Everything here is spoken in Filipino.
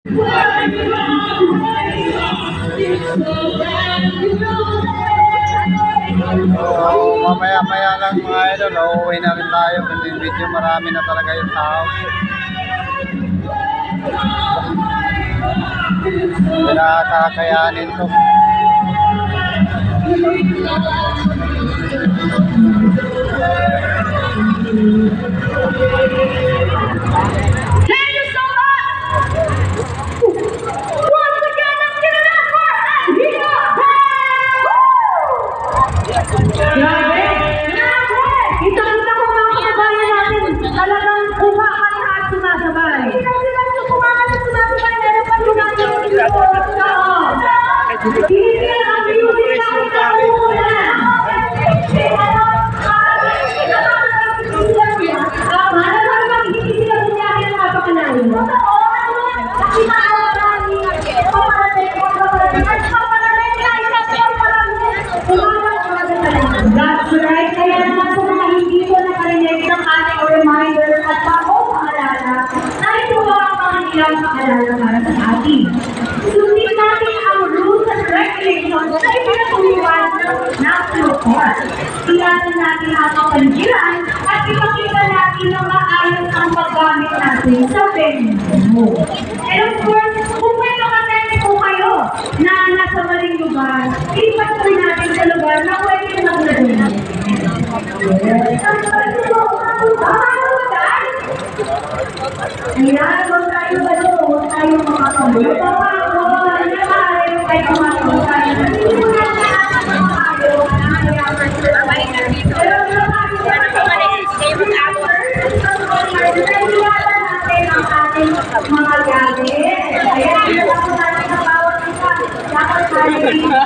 So, mamaya-maya lang mga idol, uuwi na rin tayo kasi medyo marami na talaga yung tao. Hindi na kakayanin to. That's right. Kaya naman sa mga hindi ko nakarinig ng ating reminder at pangaalala, narito ang mga ilang paalala para sa atin. Sundin natin ang rules and regulations na ipinatuloy ng Locor. Iyasan natin ang kapaligiran at ipakita natin na maayos ang paggamit natin sa venue. And of course, kung may nakatense po kayo na nasa maling lugar, ipatuloy natin sa lugar na pwede na gagawin. Ayan, huwag tayo gano'n, huwag tayo makakabulo. Papako, alam tayo, tayo kumakabo tayo. Hindi mo na tayo, pero mga gamit. Ayan, ito po natin sa bawat isa. Dapat tayo dito.